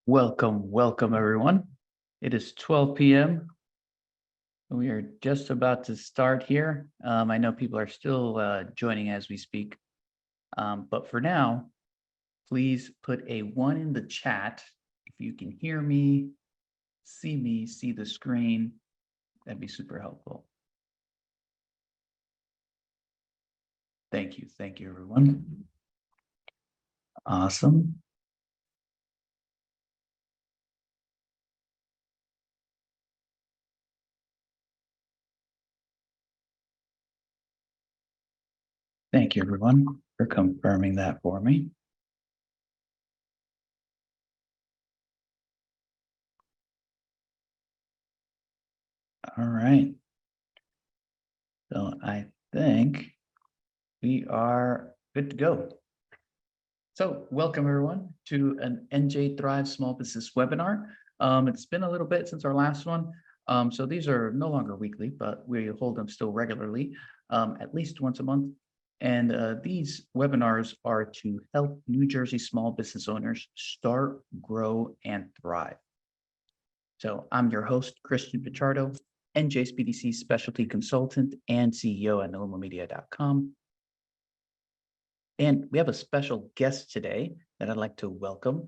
Welcome everyone. It is 12 p.m. We are just about to start here. I know people are still joining as we speak, but for now, please put a 1 in the chat if you can hear me, see the screen. That'd be super helpful. Thank you everyone. Awesome. Thank you everyone for confirming that for me. All right. So I think we are good to go. So welcome everyone to an NJThrives Small Business webinar. It's been a little bit since our last one. So these are no longer weekly, but we hold them still regularly, at least once a month. And these webinars are to help New Jersey small business owners start, grow, and thrive. So I'm your host, Christian Pichardo, NJSBDC Specialty Consultant and CEO at NomoMedia.com. And we have a special guest today that I'd like to welcome.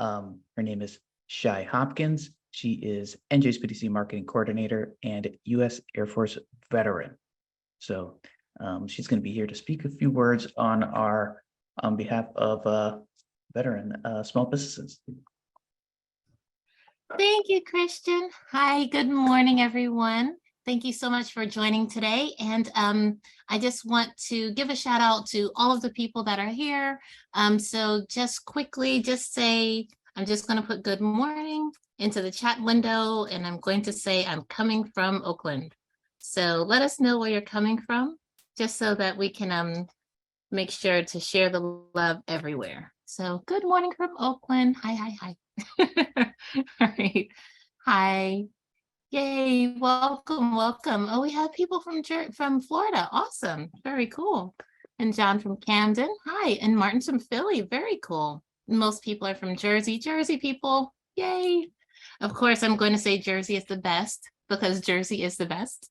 Her name is Shai Hopkins. She is NJSBDC Marketing Coordinator and U.S. Air Force veteran. So she's going to be here to speak a few words on behalf of veteran small businesses. Thank you, Christian. Hi, good morning, everyone. Thank you so much for joining today. And I just want to give a shout out to all of the people that are here. So just quickly, I'm just going to put good morning into the chat window, and I'm going to say I'm coming from Oakland. So let us know where you're coming from, just so that we can make sure to share the love everywhere. So good morning from Oakland. Hi. All right. Hi. Yay, welcome. Oh, we have people from Florida. Awesome. Very cool. And John from Camden. Hi. And Martin from Philly. Very cool. Most people are from Jersey. Jersey people. Yay. Of course, I'm going to say Jersey is the best because Jersey is the best.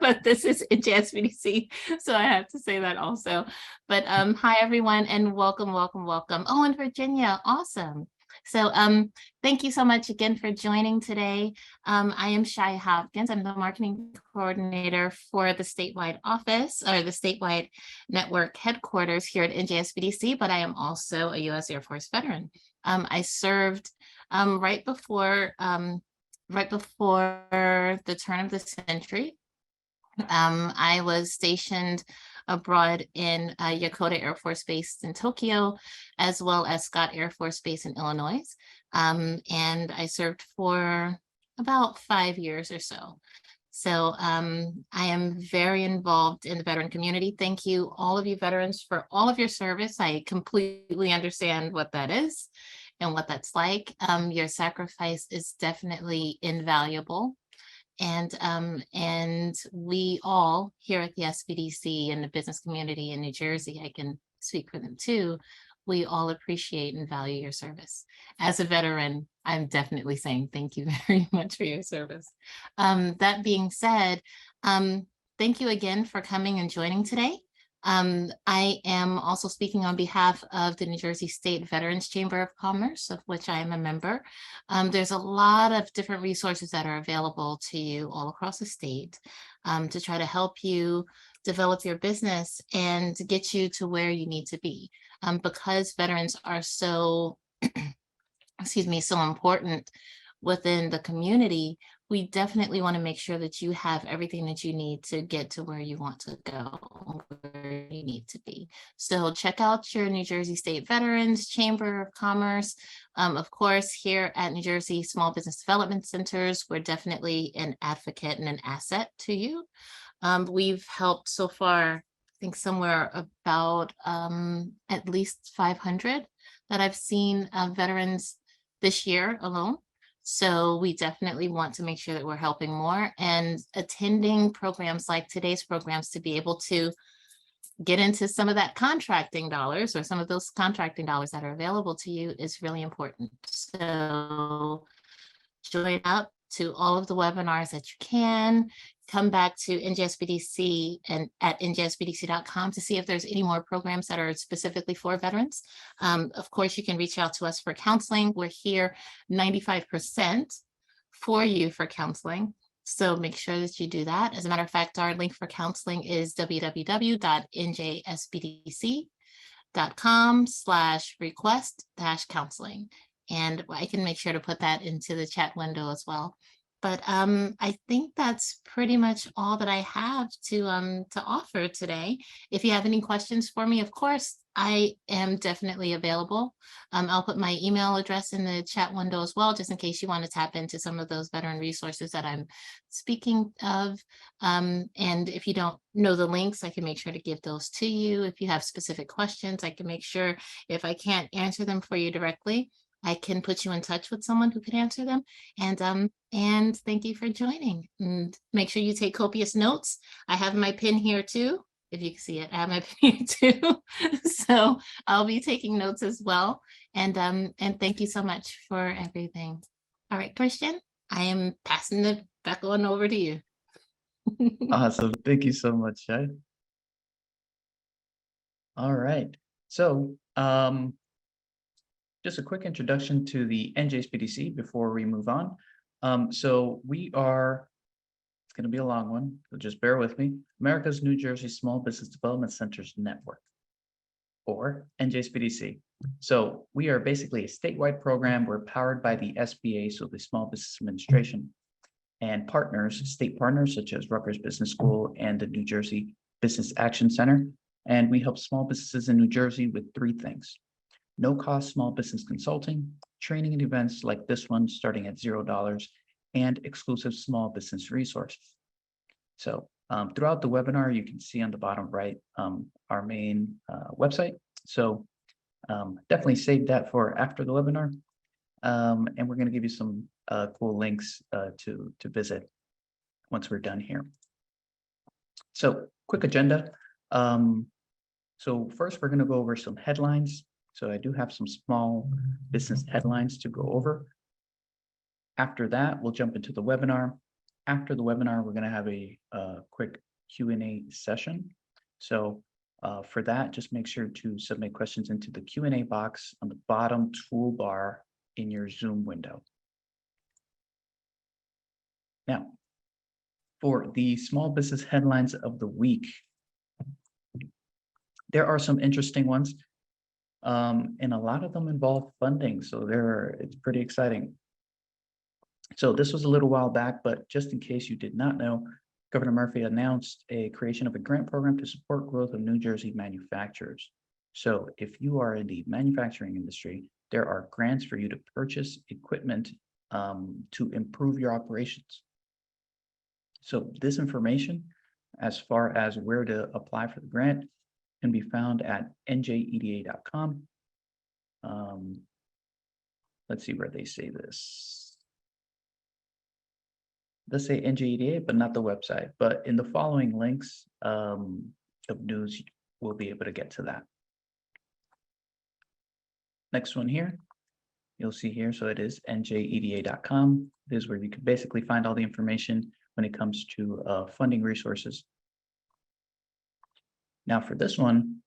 But this is NJSBDC, so I have to say that also. But hi, everyone, and welcome. Oh, and Virginia. Awesome. So thank you so much again for joining today. I am Shai Hopkins. I'm the marketing coordinator for the statewide office or the statewide network headquarters here at NJSBDC, but I am also a U.S. Air Force veteran. I served right before the turn of the century. I was stationed abroad in Yokota Air Force Base in Tokyo, as well as Scott Air Force Base in Illinois. And I served for about 5 years or so. So I am very involved in the veteran community. Thank you, all of you veterans, for all of your service. I completely understand what that is and what that's like. Your sacrifice is definitely invaluable. And we all here at the SBDC and the business community in New Jersey, I can speak for them too, we all appreciate and value your service. As a veteran, I'm definitely saying thank you very much for your service. That being said, thank you again for coming and joining today. I am also speaking on behalf of the New Jersey State Veterans Chamber of Commerce, of which I am a member. There's a lot of different resources that are available to you all across the state to try to help you develop your business and to get you to where you need to be. Because veterans are so, so important within the community, we definitely want to make sure that you have everything that you need to get to where you want to go, where you need to be. So check out your New Jersey State Veterans Chamber of Commerce. Of course, here at New Jersey Small Business Development Centers, we're definitely an advocate and an asset to you. We've helped so far, I think somewhere about at least 500 that I've seen veterans this year alone. So we definitely want to make sure that we're helping more and attending programs like today's programs to be able to get into some of that contracting dollars, or some of those contracting dollars that are available to you, is really important. So join up to all of the webinars that you can. Come back to NJSBDC and at njsbdc.com to see if there's any more programs that are specifically for veterans. Of course, you can reach out to us for counseling. We're here 95% for you for counseling. So make sure that you do that. As a matter of fact, our link for counseling is www.njsbdc.com/request-counseling. And I can make sure to put that into the chat window as well. But I think that's pretty much all that I have to offer today. If you have any questions for me, of course, I am definitely available. I'll put my email address in the chat window as well, just in case you want to tap into some of those veteran resources that I'm speaking of. And if you don't know the links, I can make sure to give those to you. If you have specific questions, I can make sure, if I can't answer them for you directly, I can put you in touch with someone who can answer them. And thank you for joining. And make sure you take copious notes. I have my pin here too. If you can see it, I have my pin here too. So I'll be taking notes as well. And thank you so much for everything. All right, Christian, I am passing it back on over to you. Awesome. Thank you so much, Shay. All right. So just a quick introduction to the NJSBDC before we move on. So we are, it's going to be a long one, so just bear with me. America's New Jersey Small Business Development Centers Network, or NJSBDC. So we are basically a statewide program. We're powered by the SBA, so the Small Business Administration, and partners, state partners such as Rutgers Business School and the New Jersey Business Action Center. And we help small businesses in New Jersey with three things: no-cost small business consulting, training and events like this one starting at $0, and exclusive small business resources. So throughout the webinar, you can see on the bottom right our main website. So definitely save that for after the webinar. And we're going to give you some cool links to visit once we're done here. So quick agenda. So first, we're going to go over some headlines. So I do have some small business headlines to go over. After that, we'll jump into the webinar. After the webinar, we're going to have a quick Q&A session. So for that, just make sure to submit questions into the Q&A box on the bottom toolbar in your Zoom window. Now, for the small business headlines of the week, there are some interesting ones. And a lot of them involve funding, so it's pretty exciting. So this was a little while back, but just in case you did not know, Governor Murphy announced a creation of a grant program to support growth of New Jersey manufacturers. So if you are in the manufacturing industry, there are grants for you to purchase equipment to improve your operations. So this information, as far as where to apply for the grant, can be found at njeda.com. Let's see where they say this. Let's say NJEDA, but not the website. But in the following links of news, we'll be able to get to that. Next one here, you'll see here. So it is njeda.com. This is where you can basically find all the information when it comes to funding resources. Now for this one,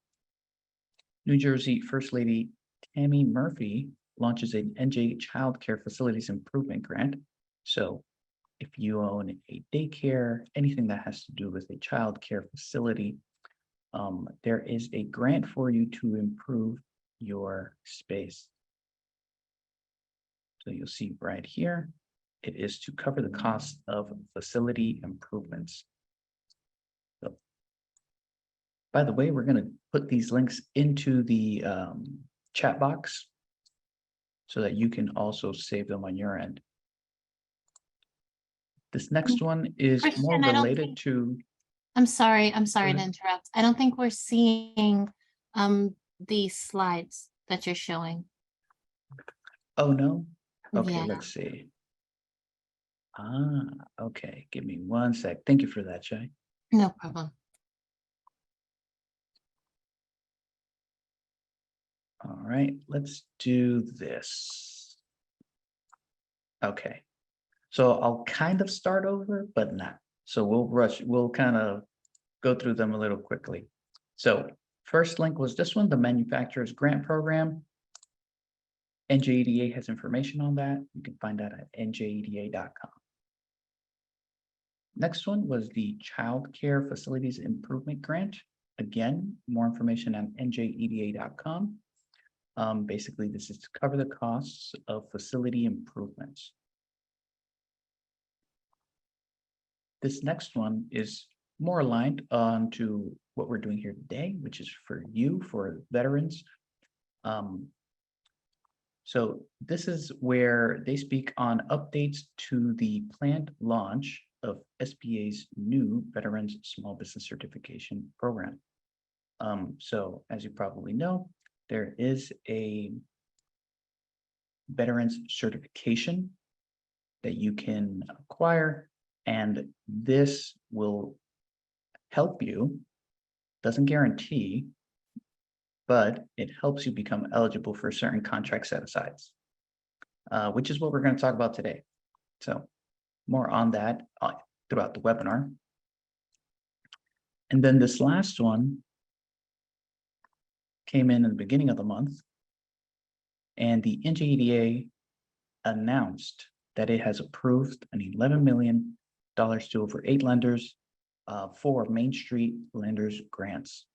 New Jersey First Lady Tammy Murphy launches an NJ Child Care Facilities Improvement Grant. So if you own a daycare, anything that has to do with a child care facility, there is a grant for you to improve your space. So you'll see right here, it is to cover the cost of facility improvements. So, by the way, we're going to put these links into the chat box so that you can also save them on your end. This next one is Christian, more related to. I'm sorry to interrupt. I don't think we're seeing these slides that you're showing. Oh, no? Okay, Yeah. let's see. Okay, give me one sec. Thank you for that, Shay. No problem. All right, let's do this. Okay, so I'll kind of start over, but not. So we'll kind of go through them a little quickly. So first link was this one, the manufacturer's grant program. NJEDA has information on that. You can find that at njeda.com. Next one was the Child Care Facilities Improvement Grant. Again, more information on njeda.com. Basically, this is to cover the costs of facility improvements. This next one is more aligned to what we're doing here today, which is for you, for veterans. So this is where they speak on updates to the planned launch of SBA's new Veterans Small Business Certification Program. So as you probably know, there is a veterans certification that you can acquire, and this will help you, doesn't guarantee, but it helps you become eligible for certain contract set-asides, which is what we're going to talk about today. So more on that throughout the webinar. And then this last one came in the beginning of the month, and the NJEDA announced that it has approved an $11 million to over 8 lenders for Main Street Lenders Grants.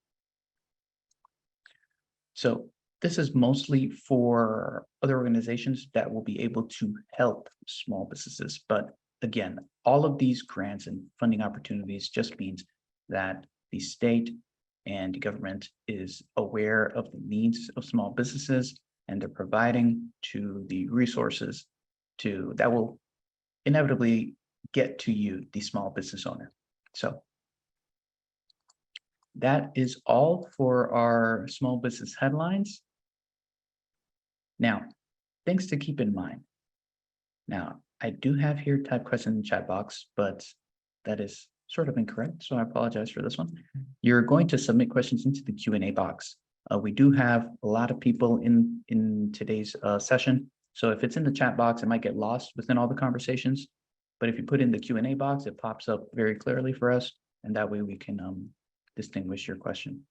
So this is mostly for other organizations that will be able to help small businesses. But again, all of these grants and funding opportunities just means that the state and the government is aware of the needs of small businesses, and they're providing to the resources that will inevitably get to you, the small business owner. So that is all for our small business headlines. Now, things to keep in mind. Now, I do have here type questions in the chat box, but that is sort of incorrect, so I apologize for this one. You're going to submit questions into the Q&A box. We do have a lot of people in today's session, so if it's in the chat box, it might get lost within all the conversations. But if you put in the Q&A box, it pops up very clearly for us, and that way we can distinguish your question.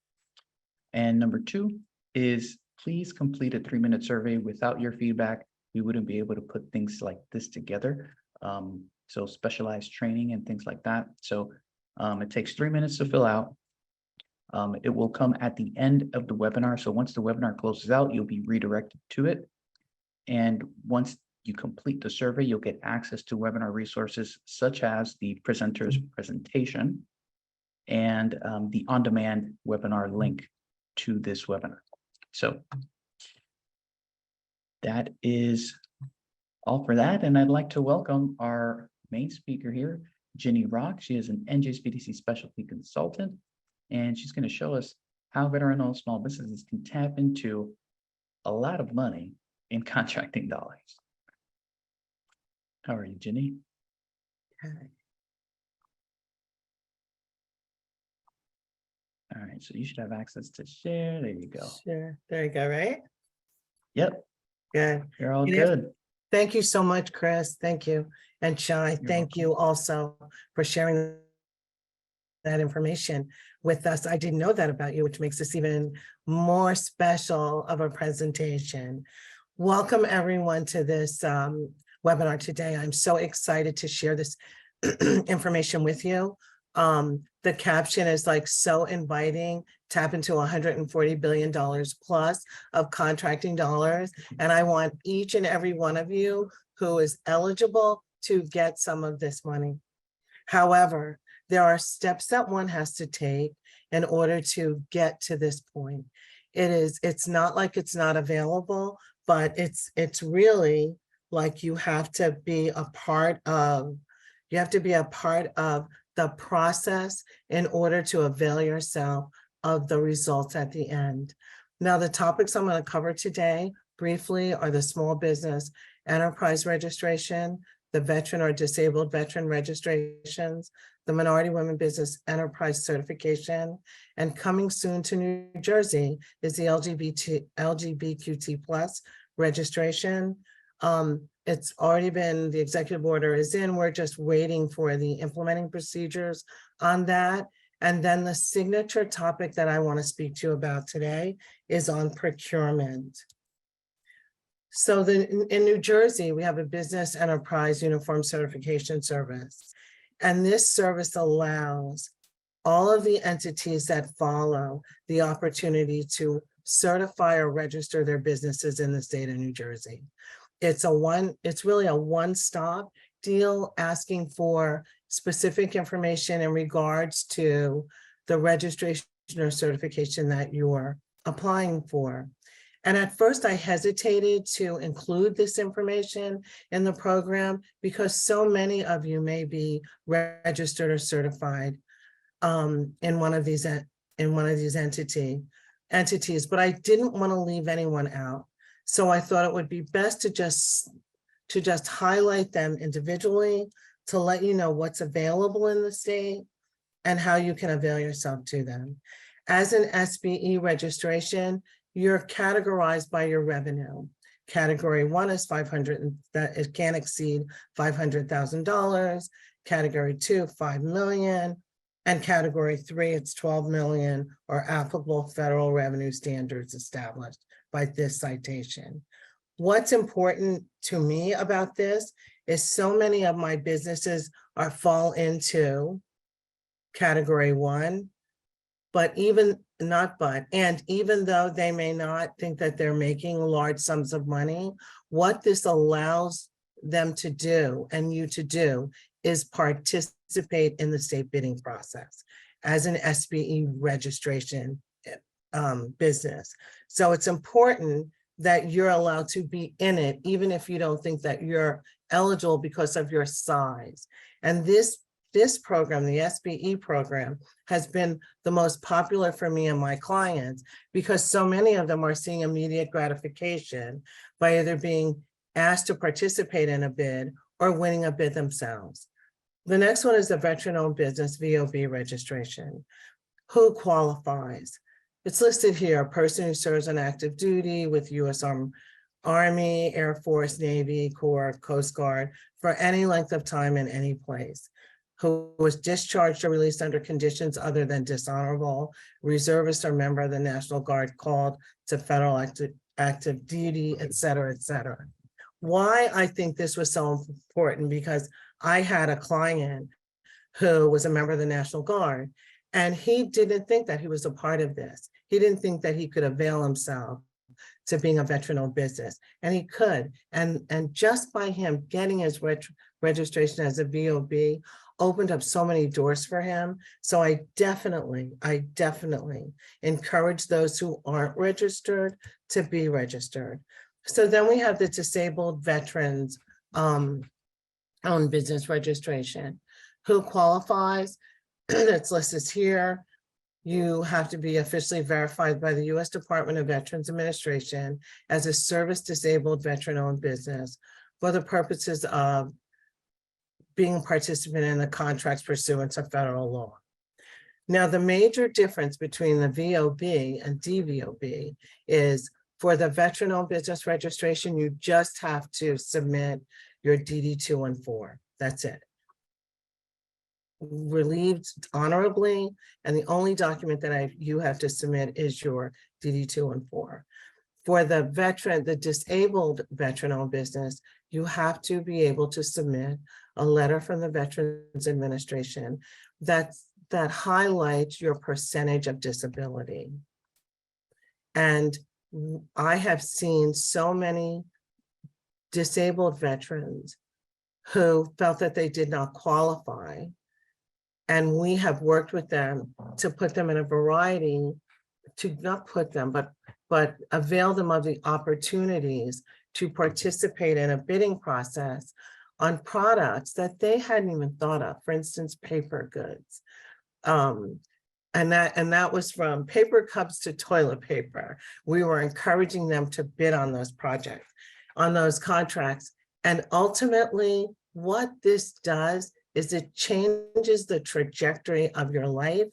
And number 2 is please complete a 3-minute survey. Without your feedback, we wouldn't be able to put things like this together. So specialized training and things like that. So it takes 3 minutes to fill out. It will come at the end of the webinar. So once the webinar closes out, you'll be redirected to it. And once you complete the survey, you'll get access to webinar resources such as the presenter's presentation and the on-demand webinar link to this webinar. So that is all for that. And I'd like to welcome our main speaker here, Ginny Rock. She is an NJSBDC specialty consultant, and she's going to show us how veteran-owned small businesses can tap into a lot of money in contracting dollars. How are you, Ginny? Hi. All right, so you should have access to share. There you go. Sure. There you go, right? Yep, Good. you're all And if- good. Thank you so much, Chris. Thank you. And Shai, You're thank welcome. you also for sharing that information with us. I didn't know that about you, which makes this even more special of a presentation. Welcome everyone to this webinar today. I'm so excited to share this information with you. The caption is like so inviting, tap into $140 billion plus of contracting dollars. And I want each and every one of you who is eligible to get some of this money. However, there are steps that one has to take in order to get to this point. It's not like it's not available, but it's really like you have to be a part of the process in order to avail yourself of the results at the end. Now, the topics I'm going to cover today briefly are the small business enterprise registration, the veteran or disabled veteran registrations, the Minority Women Business Enterprise Certification, and coming soon to New Jersey is the LGBTQT plus registration. It's already been, the executive order is in, we're just waiting for the implementing procedures on that. And then the signature topic that I want to speak to you about today is on procurement. So in New Jersey, we have a business enterprise uniform certification service. And this service allows all of the entities that follow the opportunity to certify or register their businesses in the state of New Jersey. It's really a one-stop deal, asking for specific information in regards to the registration or certification that you're applying for. And at first I hesitated to include this information in the program because so many of you may be registered or certified in one of these entities, but I didn't want to leave anyone out. So I thought it would be best to just highlight them individually, to let you know what's available in the state and how you can avail yourself to them. As an SBE registration, you're categorized by your revenue. Category 1 is 500, that it can't exceed $500,000. Category 2, 5 million. And category 3, it's 12 million, or applicable federal revenue standards established by this citation. What's important to me about this is so many of my businesses fall into category 1, even though they may not think that they're making large sums of money, what this allows them to do and you to do is participate in the state bidding process as an SBE registration business. So it's important that you're allowed to be in it, even if you don't think that you're eligible because of your size. And this program, the SBE program, has been the most popular for me and my clients because so many of them are seeing immediate gratification by either being asked to participate in a bid or winning a bid themselves. The next one is the veteran-owned business VOB registration. Who qualifies? It's listed here: a person who serves on active duty with U.S. Army, Air Force, Navy, Corps, Coast Guard for any length of time in any place, who was discharged or released under conditions other than dishonorable, reservist or member of the National Guard called to federal active duty, et cetera, et cetera. Why I think this was so important, because I had a client who was a member of the National Guard, and he didn't think that he was a part of this. He didn't think that he could avail himself to being a veteran-owned business, and he could. And just by him getting his registration as a VOB opened up so many doors for him. So I definitely encourage those who aren't registered to be registered. So then we have the disabled veterans owned business registration. Who qualifies? It's listed here. You have to be officially verified by the U.S. Department of Veterans Administration as a service disabled veteran-owned business for the purposes of being a participant in the contracts pursuant to federal law. Now, the major difference between the VOB and DVOB is for the veteran-owned business registration, you just have to submit your DD2 and 4. That's it. Relieved honorably, and the only document that you have to submit is your DD2 and 4. For the disabled veteran-owned business, you have to be able to submit a letter from the Veterans Administration that highlights your percentage of disability. And I have seen so many disabled veterans who felt that they did not qualify. And we have worked with them to put them in a variety, to not put them, but avail them of the opportunities to participate in a bidding process on products that they hadn't even thought of. For instance, paper goods. And that was from paper cups to toilet paper. We were encouraging them to bid on those projects, on those contracts. And ultimately, what this does is it changes the trajectory of your life,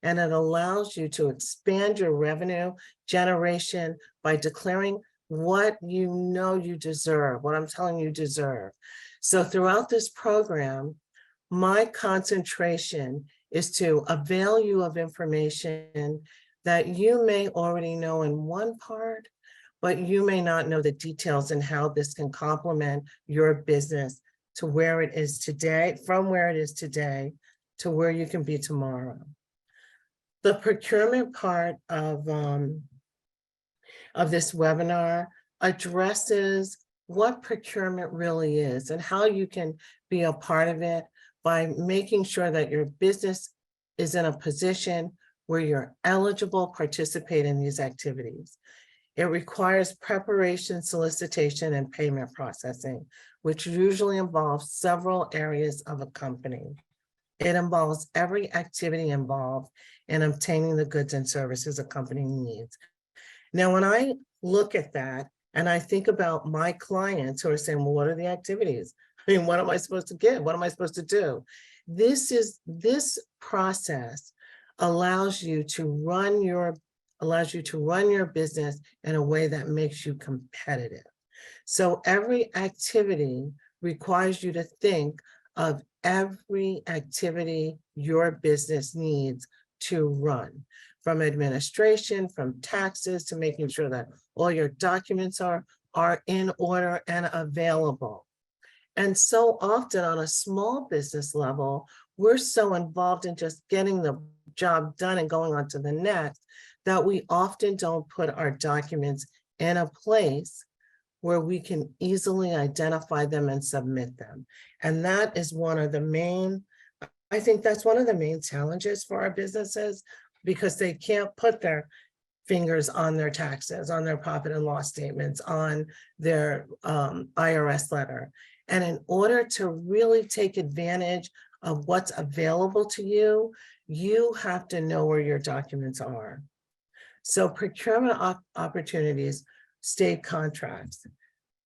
and it allows you to expand your revenue generation by declaring what you know you deserve, what I'm telling you deserve. So throughout this program, my concentration is to avail you of information that you may already know in one part, but you may not know the details and how this can complement your business to where it is today, from where it is today to where you can be tomorrow. The procurement part of this webinar addresses what procurement really is and how you can be a part of it by making sure that your business is in a position where you're eligible to participate in these activities. It requires preparation, solicitation, and payment processing, which usually involves several areas of a company. It involves every activity involved in obtaining the goods and services a company needs. Now, when I look at that and I think about my clients who are saying, well, what are the activities? I mean, what am I supposed to get? What am I supposed to do? This process allows you to run your business in a way that makes you competitive. So every activity requires you to think of every activity your business needs to run, from administration, from taxes, to making sure that all your documents are in order and available. And so often on a small business level, we're so involved in just getting the job done and going on to the next that we often don't put our documents in a place where we can easily identify them and submit them. And that is I think that's one of the main challenges for our businesses, because they can't put their fingers on their taxes, on their profit and loss statements, on their IRS letter. And in order to really take advantage of what's available to you, you have to know where your documents are. So procurement opportunities, state contracts.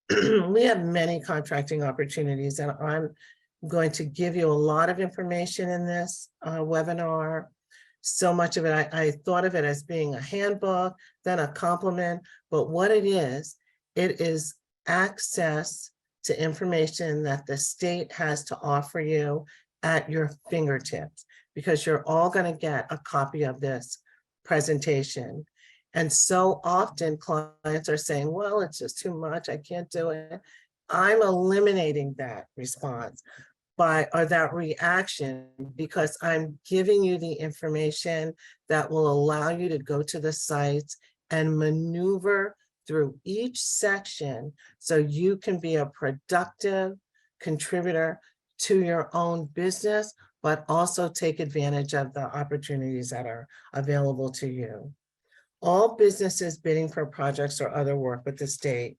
We have many contracting opportunities, and I'm going to give you a lot of information in this webinar. So much of it, I thought of it as being a handbook, then a complement, but what it is access to information that the state has to offer you at your fingertips, because you're all going to get a copy of this presentation. And so often clients are saying, well, it's just too much, I can't do it. I'm eliminating that response or that reaction, because I'm giving you the information that will allow you to go to the sites and maneuver through each section so you can be a productive contributor to your own business, but also take advantage of the opportunities that are available to you. All businesses bidding for projects or other work with the state,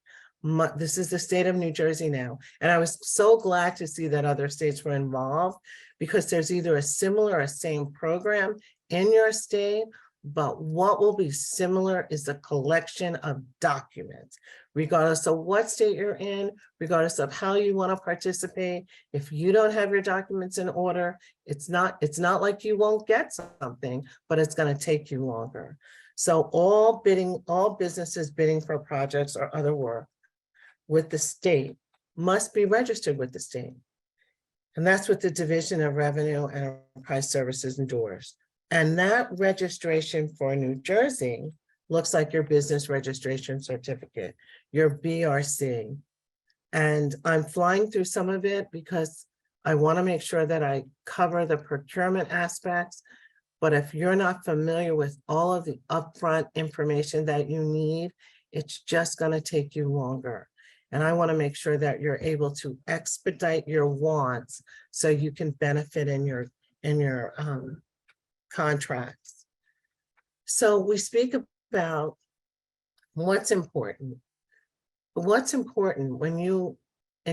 this is the state of New Jersey now, and I was so glad to see that other states were involved, because there's either a similar or same program in your state, but what will be similar is the collection of documents, regardless of what state you're in, regardless of how you want to participate. If you don't have your documents in order, it's not like you won't get something, but it's going to take you longer. So all businesses bidding for projects or other work with the state must be registered with the state. And that's what the Division of Revenue and Enterprise Services endorses. And that registration for New Jersey looks like your business registration certificate, your BRC. And I'm flying through some of it because I want to make sure that I cover the procurement aspects. But if you're not familiar with all of the upfront information that you need, it's just going to take you longer. And I want to make sure that you're able to expedite your wants so you can benefit in your contracts. So we speak about what's important. What's important when you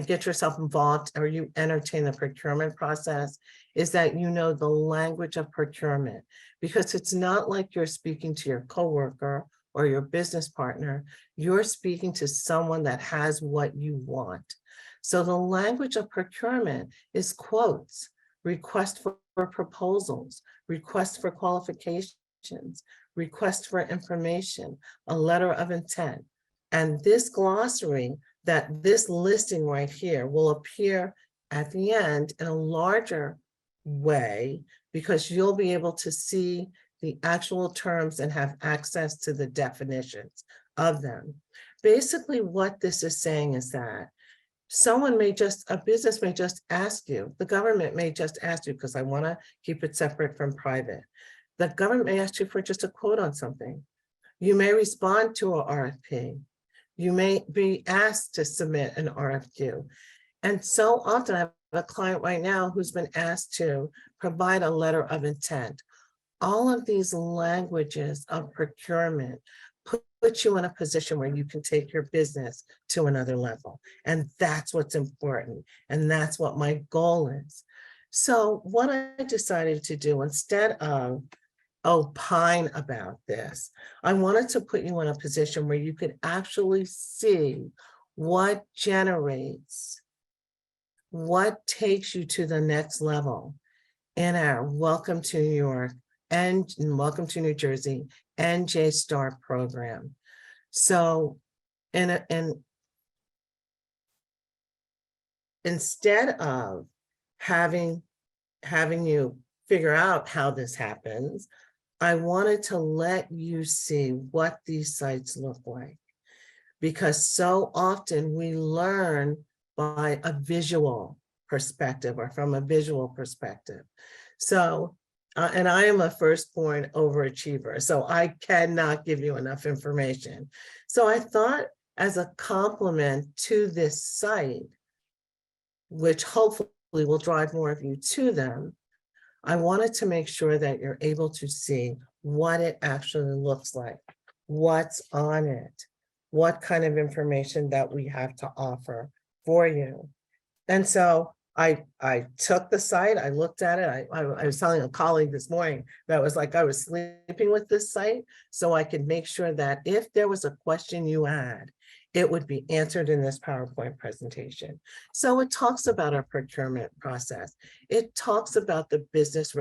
get yourself involved or you entertain the procurement process is that you know the language of procurement, because it's not like you're speaking to your coworker or your business partner. You're speaking to someone that has what you want. So the language of procurement is quotes, request for proposals, request for qualifications, request for information, a letter of intent. And this glossary, that this listing right here will appear at the end in a larger way, because you'll be able to see the actual terms and have access to the definitions of them. Basically, what this is saying is that a business may just ask you, the government may just ask you, because I want to keep it separate from private. The government may ask you for just a quote on something. You may respond to an RFP. You may be asked to submit an RFQ. And so often I have a client right now who's been asked to provide a letter of intent. All of these languages of procurement put you in a position where you can take your business to another level. And that's what's important. And that's what my goal is. So what I decided to do, instead of opine about this, I wanted to put you in a position where you could actually see what generates, what takes you to the next level in our Welcome to New York and Welcome to New Jersey NJ Star program. So instead of having you figure out how this happens, I wanted to let you see what these sites look like, because so often we learn by a visual perspective or from a visual perspective. So, and I am a firstborn overachiever, so I cannot give you enough information. So I thought, as a complement to this site, which hopefully will drive more of you to them, I wanted to make sure that you're able to see what it actually looks like, what's on it, what kind of information that we have to offer for you. And so I took the site, I looked at it. I was telling a colleague this morning that was like I was sleeping with this site, so I could make sure that if there was a question you had, it would be answered in this PowerPoint presentation. So it talks about our procurement process. It talks about the business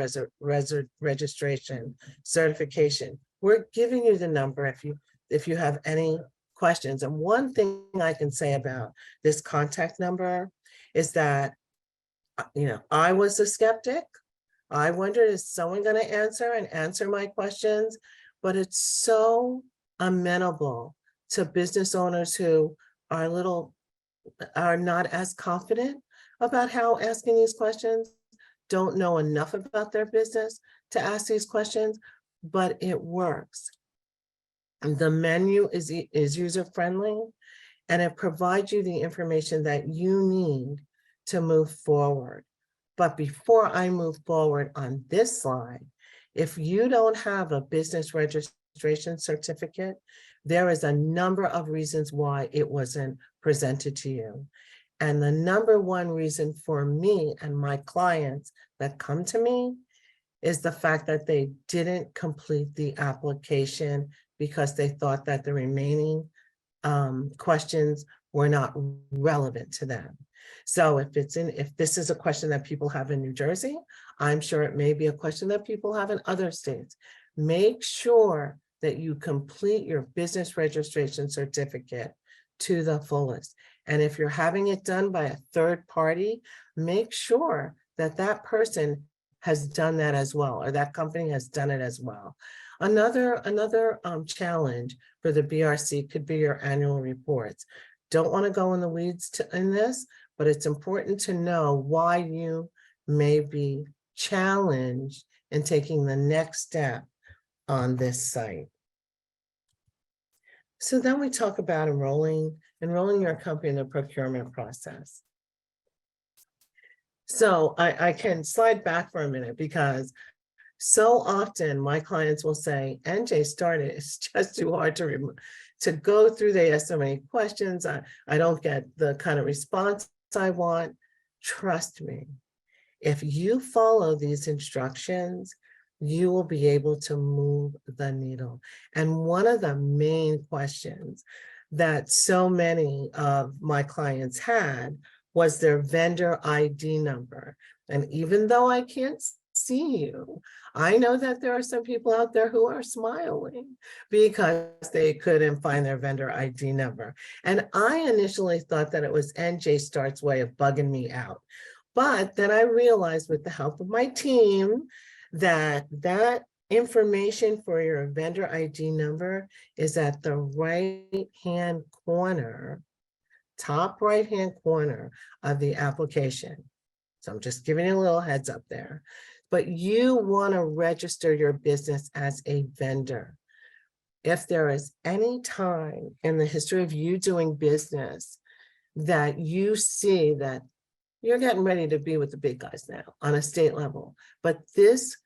registration certification. We're giving you the number if you have any questions. And one thing I can say about this contact number is that, I was a skeptic. I wondered, is someone going to answer my questions? But it's so amenable to business owners who are not as confident about how asking these questions, don't know enough about their business to ask these questions, but it works. The menu is user-friendly, and it provides you the information that you need to move forward. But before I move forward on this slide, if you don't have a business registration certificate, there is a number of reasons why it wasn't presented to you. And the number one reason for me and my clients that come to me is the fact that they didn't complete the application because they thought that the remaining questions were not relevant to them. So if this is a question that people have in New Jersey, I'm sure it may be a question that people have in other states. Make sure that you complete your business registration certificate to the fullest. And if you're having it done by a third party, make sure that that person has done that as well, or that company has done it as well. Another challenge for the BRC could be your annual reports. Don't want to go in the weeds in this, but it's important to know why you may be challenged in taking the next step on this site. So then we talk about enrolling your company in the procurement process. So I can slide back for a minute, because so often my clients will say, NJ started, it's just too hard to go through. They ask so many questions. I don't get the kind of response I want. Trust me, if you follow these instructions, you will be able to move the needle. And one of the main questions that so many of my clients had was their vendor ID number. And even though I can't see you, I know that there are some people out there who are smiling because they couldn't find their vendor ID number. And I initially thought that it was NJ Start's way of bugging me out. But then I realized with the help of my team that that information for your vendor ID number is at the right-hand corner, top right-hand corner of the application. So I'm just giving you a little heads up there. But you want to register your business as a vendor. If there is any time in the history of you doing business that you see that you're getting ready to be with the big guys now on a state level, but this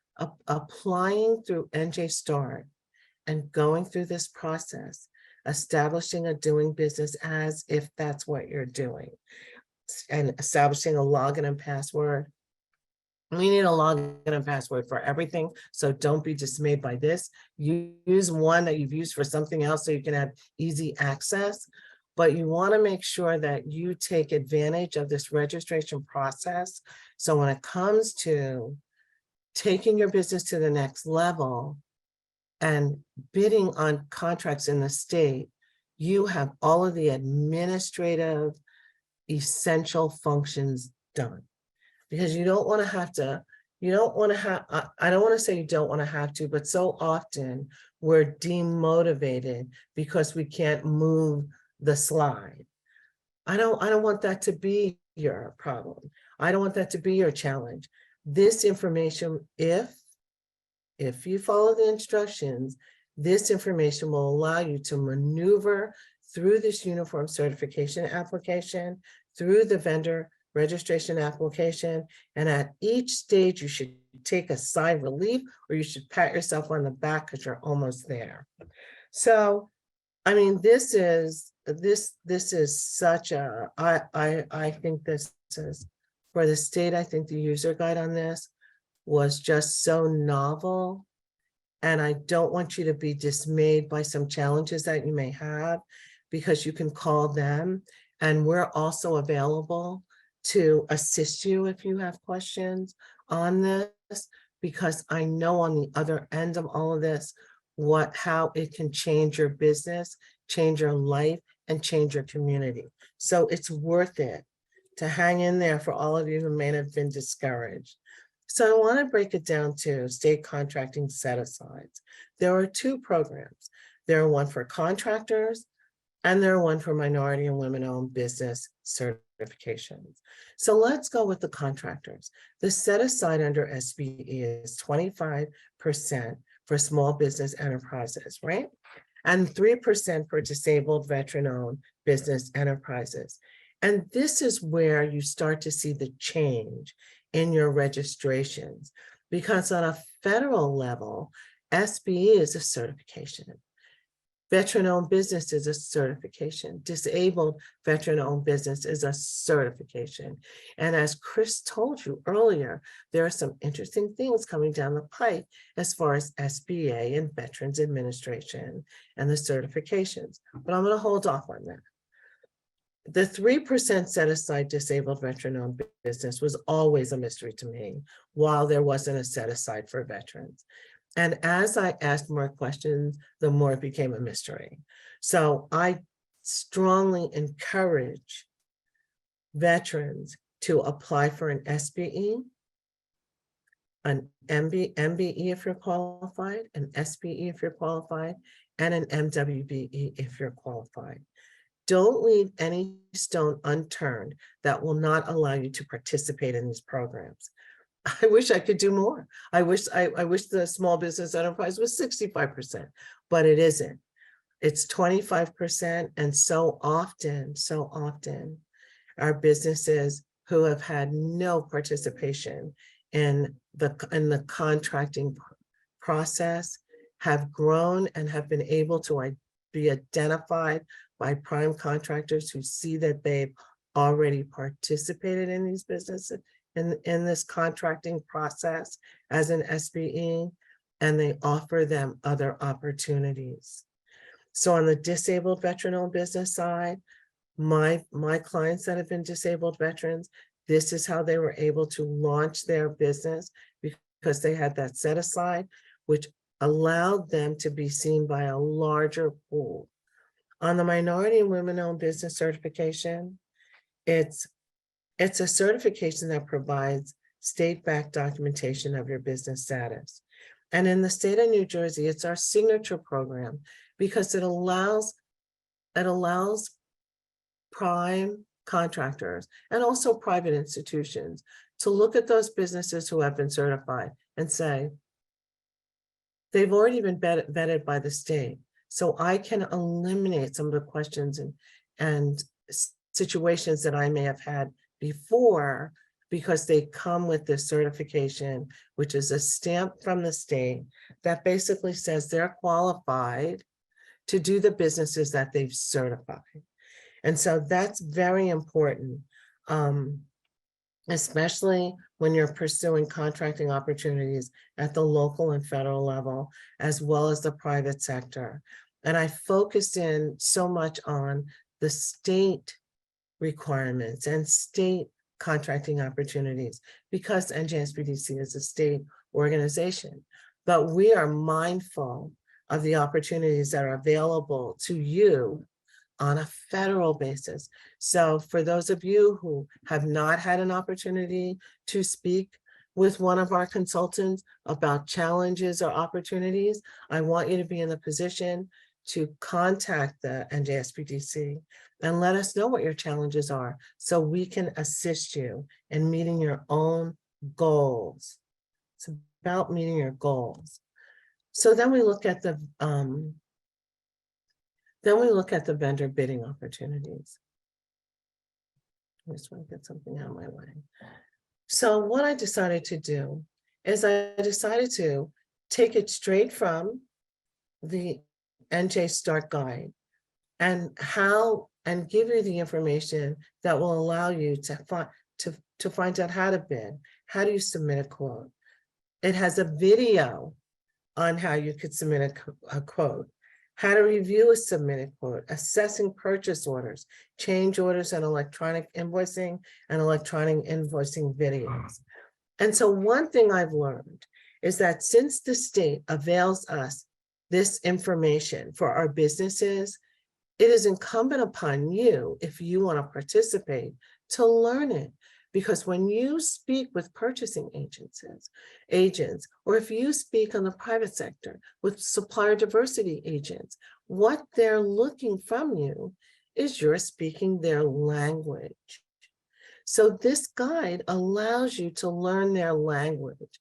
applying through NJ Start and going through this process, establishing a doing business as if that's what you're doing, and establishing a login and password. We need a login and password for everything, so don't be dismayed by this. Use one that you've used for something else so you can have easy access, but you want to make sure that you take advantage of this registration process. So when it comes to taking your business to the next level and bidding on contracts in the state, you have all of the administrative essential functions done. Because you don't want to have to, I don't want to say you don't want to have to, but so often we're demotivated because we can't move the slide. I don't want that to be your problem. I don't want that to be your challenge. This information, if you follow the instructions, this information will allow you to maneuver through this uniform certification application, through the vendor registration application, and at each stage you should take a sigh of relief, or you should pat yourself on the back because you're almost there. So, I mean, this is such a, I think this is, for the state, I think the user guide on this was just so novel. And I don't want you to be dismayed by some challenges that you may have, because you can call them, and we're also available to assist you if you have questions on this, because I know on the other end of all of this, how it can change your business, change your life, and change your community. So it's worth it to hang in there for all of you who may have been discouraged. So I want to break it down to state contracting set-asides. There are two programs. There are one for contractors, and there are one for minority and women-owned business certifications. So let's go with the contractors. The set-aside under SBE is 25% for small business enterprises, right? And 3% for disabled veteran-owned business enterprises. And this is where you start to see the change in your registrations, because on a federal level, SBE is a certification. Veteran-owned business is a certification. Disabled veteran-owned business is a certification. And as Chris told you earlier, there are some interesting things coming down the pipe as far as SBA and Veterans Administration and the certifications. But I'm going to hold off on that. The 3% set aside disabled veteran-owned business was always a mystery to me, while there wasn't a set aside for veterans. And as I asked more questions, the more it became a mystery. So I strongly encourage veterans to apply for an SBE, an MBE if you're qualified, an SBE if you're qualified, and an MWBE if you're qualified. Don't leave any stone unturned that will not allow you to participate in these programs. I wish I could do more. I wish the small business enterprise was 65%, but it isn't. It's 25%. And so often, our businesses who have had no participation in the contracting process have grown and have been able to be identified by prime contractors who see that they've already participated in these businesses, in this contracting process as an SBE, and they offer them other opportunities. So on the disabled veteran-owned business side, My clients that have been disabled veterans, this is how they were able to launch their business because they had that set aside, which allowed them to be seen by a larger pool. On the minority and women-owned business certification, it's a certification that provides state-backed documentation of your business status. And in the state of New Jersey, it's our signature program because it allows prime contractors and also private institutions to look at those businesses who have been certified and say, they've already been vetted by the state. So I can eliminate some of the questions and situations that I may have had before because they come with this certification, which is a stamp from the state that basically says they're qualified to do the businesses that they've certified. And so that's very important, especially when you're pursuing contracting opportunities at the local and federal level, as well as the private sector. And I focused in so much on the state requirements and state contracting opportunities because NJSBDC is a state organization. But we are mindful of the opportunities that are available to you on a federal basis. So for those of you who have not had an opportunity to speak with one of our consultants about challenges or opportunities, I want you to be in the position to contact the NJSBDC and let us know what your challenges are so we can assist you in meeting your own goals. It's about meeting your goals. So then we look at the vendor bidding opportunities. I just want to get something out of my way. So what I decided to do is I decided to take it straight from the NJ Start Guide and give you the information that will allow you to find out how to bid. How do you submit a quote? It has a video on how you could submit a quote, how to review a submitted quote, assessing purchase orders, change orders, and electronic invoicing videos. And so one thing I've learned is that since the state avails us this information for our businesses, it is incumbent upon you, if you want to participate, to learn it. Because when you speak with purchasing agents, or if you speak on the private sector with supplier diversity agents, what they're looking from you is you're speaking their language. So this guide allows you to learn their language.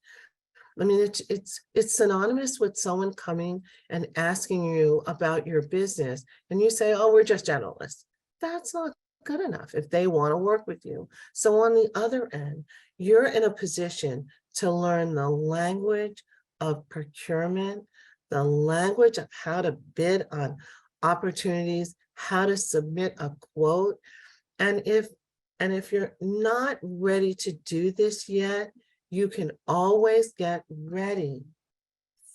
I mean, it's synonymous with someone coming and asking you about your business, and you say, oh, we're just generalists. That's not good enough if they want to work with you. So on the other end, you're in a position to learn the language of procurement, the language of how to bid on opportunities, how to submit a quote. And if you're not ready to do this yet, you can always get ready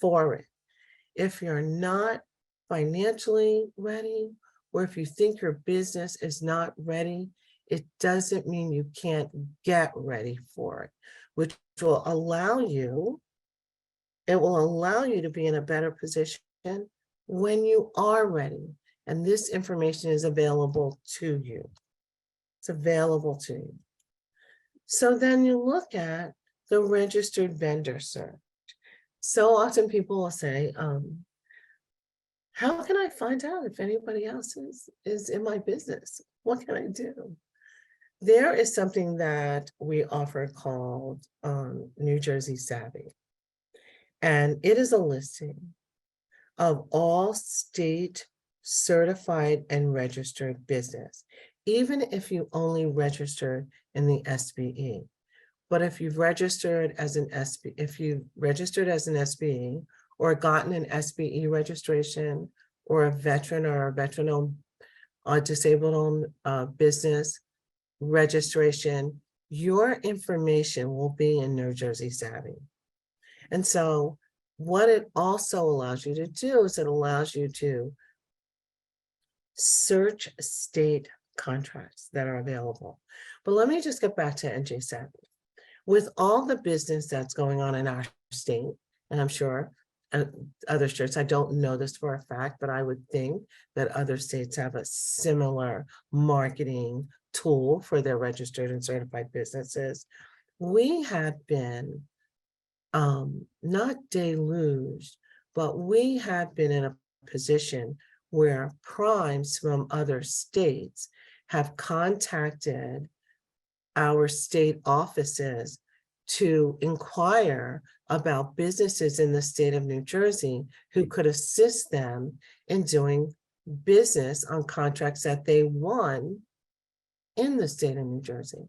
for it. If you're not financially ready, or if you think your business is not ready, it doesn't mean you can't get ready for it, which will allow you, to be in a better position when you are ready. And this information is available to you. It's available to you. So then you look at the registered vendor search. So often people will say, how can I find out if anybody else is in my business? What can I do? There is something that we offer called New Jersey Savvy. And it is a listing of all state certified and registered business, even if you only registered in the SBE. But if you've registered as an SBE, or gotten an SBE registration, or a veteran or a veteran-owned disabled-owned business registration, your information will be in New Jersey Savvy. And so what it also allows you to do is it allows you to search state contracts that are available. But let me just get back to NJSBDC. With all the business that's going on in our state, and I'm sure other states, I don't know this for a fact, but I would think that other states have a similar marketing tool for their registered and certified businesses. We had been not deluged, but we had been in a position where primes from other states have contacted our state offices to inquire about businesses in the state of New Jersey who could assist them in doing business on contracts that they won in the state of New Jersey.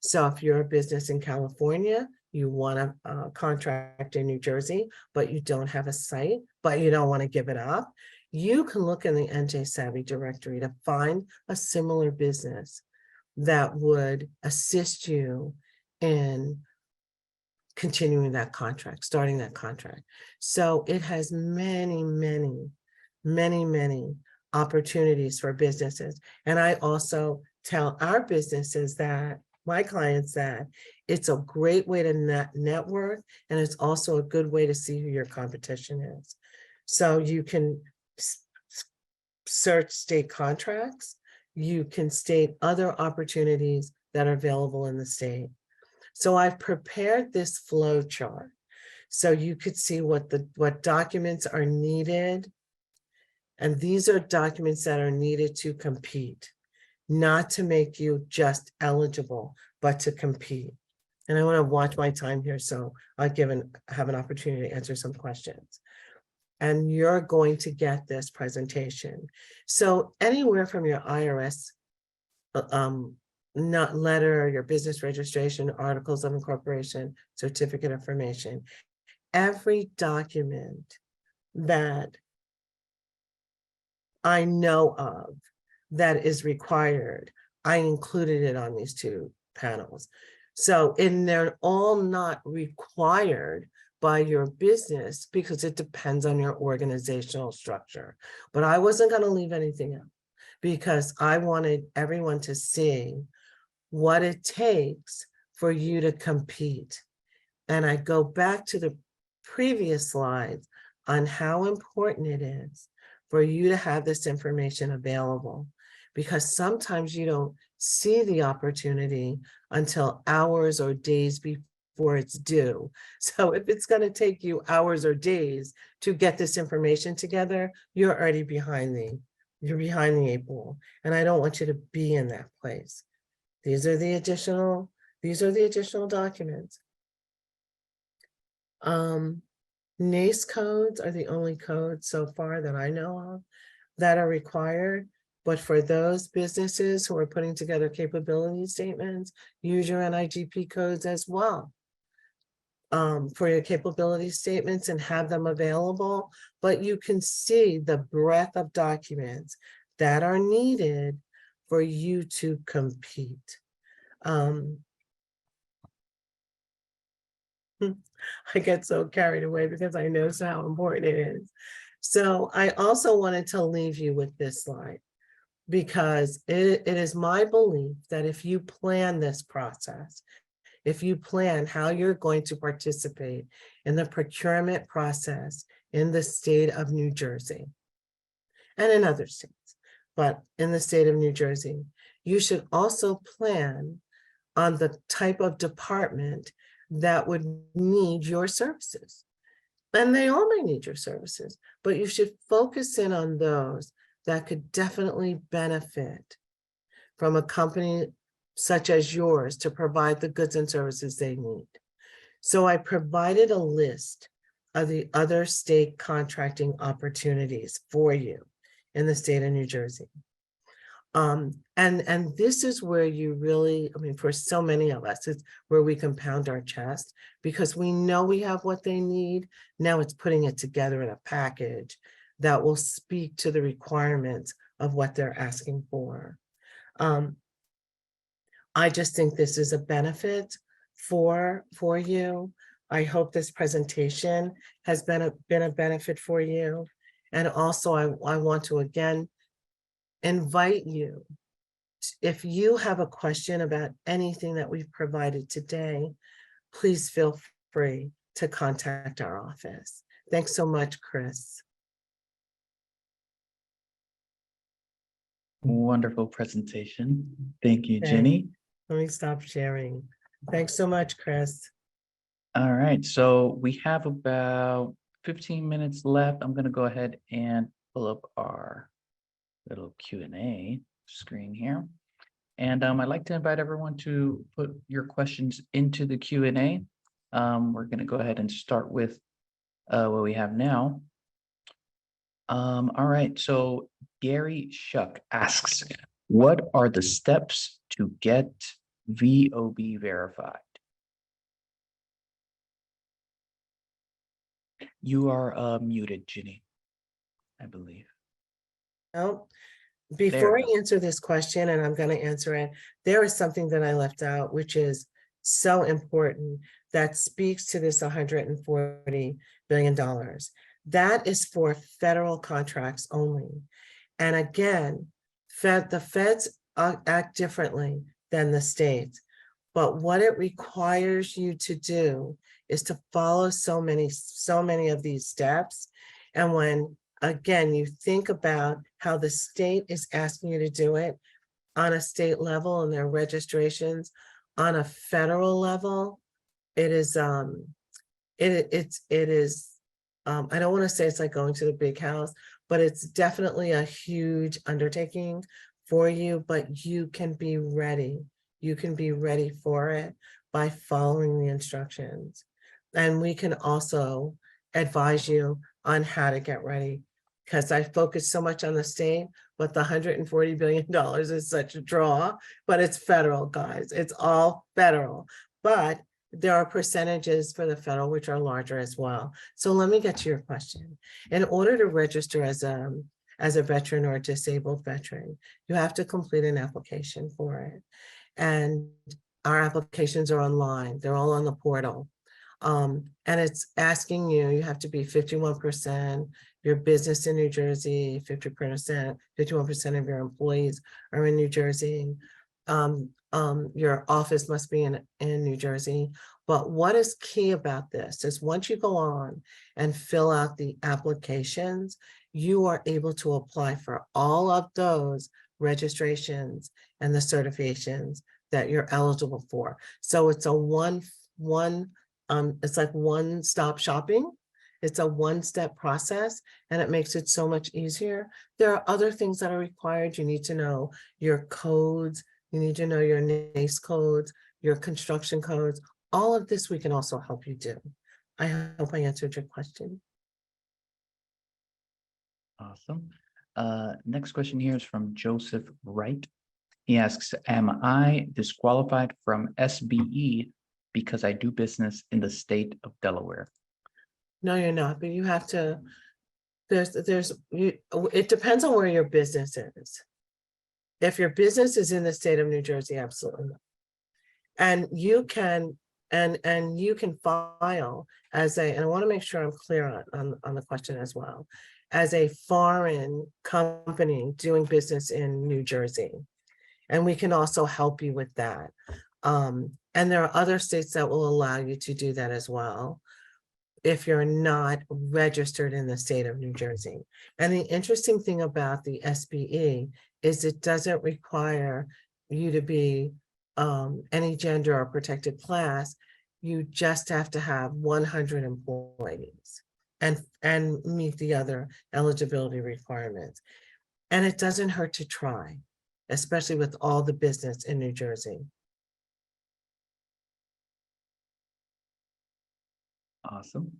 So if you're a business in California, you want a contract in New Jersey, but you don't have a site, but you don't want to give it up, you can look in the NJSBDC directory to find a similar business that would assist you in continuing that contract, starting that contract. So it has many, many, many, many opportunities for businesses. And I also tell our businesses that, my clients, that it's a great way to network, and it's also a good way to see who your competition is. So you can search state contracts, you can state other opportunities that are available in the state. So I've prepared this flow chart so you could see what documents are needed. And these are documents that are needed to compete, not to make you just eligible, but to compete. And I want to watch my time here, so I'll have an opportunity to answer some questions. And you're going to get this presentation. So anywhere from your IRS not letter, your business registration, articles of incorporation, certificate of information, every document that I know of that is required, I included it on these two panels. So, and they're all not required by your business because it depends on your organizational structure. But I wasn't going to leave anything out because I wanted everyone to see what it takes for you to compete. And I go back to the previous slides on how important it is for you to have this information available, because sometimes you don't see the opportunity until hours or days before it's due. So if it's going to take you hours or days to get this information together, you're already behind the eight ball. And I don't want you to be in that place. These are the additional documents. NACE codes are the only codes so far that I know of that are required. But for those businesses who are putting together capability statements, use your NIGP codes as well for your capability statements and have them available. But you can see the breadth of documents that are needed for you to compete. I get so carried away because I know how important it is. So I also wanted to leave you with this slide, because it is my belief that if you plan this process, if you plan how you're going to participate in the procurement process in the state of New Jersey and in other states, but in the state of New Jersey, you should also plan on the type of department that would need your services. And they all may need your services, but you should focus in on those that could definitely benefit from a company such as yours to provide the goods and services they need. So I provided a list of the other state contracting opportunities for you in the state of New Jersey. And this is where you really, I mean, for so many of us, it's where we can pound our chest because we know we have what they need. Now it's putting it together in a package that will speak to the requirements of what they're asking for. I just think this is a benefit for you. I hope this presentation has been a benefit for you. And also I want to again invite you if you have a question about anything that we've provided today, please feel free to contact our office. Thanks so much, Chris. Wonderful presentation. Thank you, Okay. Jenny. Let me stop sharing. Thanks so much, Chris. All right, so we have about 15 minutes left. I'm going to go ahead and pull up our little Q&A screen here. And I'd like to invite everyone to put your questions into the Q&A. We're going to go ahead and start with what we have now. All right, so Gary Shuck asks, what are the steps to get VOB verified? You are muted, Ginny, I believe. Oh, before There. I answer this question, and I'm going to answer it, there is something that I left out, which is so important, that speaks to this $140 billion. That is for federal contracts only. And again, the feds act differently than the states. But what it requires you to do is to follow so many of these steps. And when, again, you think about how the state is asking you to do it on a state level and their registrations on a federal level, it is, I don't want to say it's like going to the big house, but it's definitely a huge undertaking for you, but you can be ready. You can be ready for it by following the instructions. And we can also advise you on how to get ready, because I focus so much on the state, but the $140 billion is such a draw, but it's federal, guys. It's all federal. But there are percentages for the federal, which are larger as well. So let me get to your question. In order to register as a veteran or a disabled veteran, you have to complete an application for it. And our applications are online. They're all on the portal. And it's asking you, you have to be 51%, your business in New Jersey, 51% of your employees are in New Jersey. Your office must be in New Jersey. But what is key about this is once you go on and fill out the applications, you are able to apply for all of those registrations and the certifications that you're eligible for. So it's a it's like one-stop shopping. It's a one-step process, and it makes it so much easier. There are other things that are required. You need to know your codes. You need to know your NACE codes, your construction codes. All of this we can also help you do. I hope I answered your question. Awesome. Next question here is from Joseph Wright. He asks, am I disqualified from SBE because I do business in the state of Delaware? No, you're not, but you have to, it depends on where your business is. If your business is in the state of New Jersey, absolutely not. And you can, and you can file as and I want to make sure I'm clear on the question as well, as a foreign company doing business in New Jersey. And we can also help you with that. And there are other states that will allow you to do that as well, if you're not registered in the state of New Jersey. And the interesting thing about the SBE is it doesn't require you to be any gender or protected class. You just have to have 100 employees and meet the other eligibility requirements. And it doesn't hurt to try, especially with all the business in New Jersey. Awesome.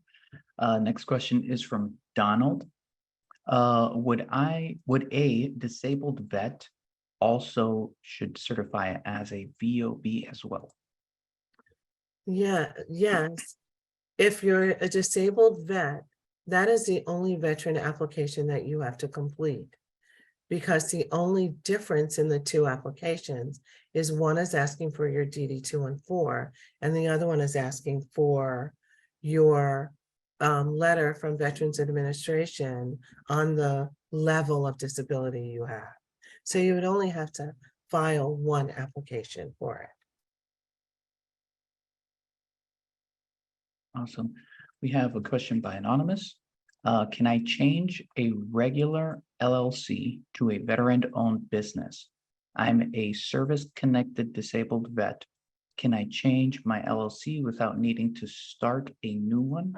Next question is from Donald. Would a disabled vet also should certify as a VOB as well? Yeah, yes. If you're a disabled vet, that is the only veteran application that you have to complete. Because the only difference in the two applications is one is asking for your DD-214 and the other one is asking for your letter from Veterans Administration on the level of disability you have. So you would only have to file one application for it. Awesome. We have a question by Anonymous. Can I change a regular LLC to a veteran-owned business? I'm a service-connected disabled vet. Can I change my LLC without needing to start a new one?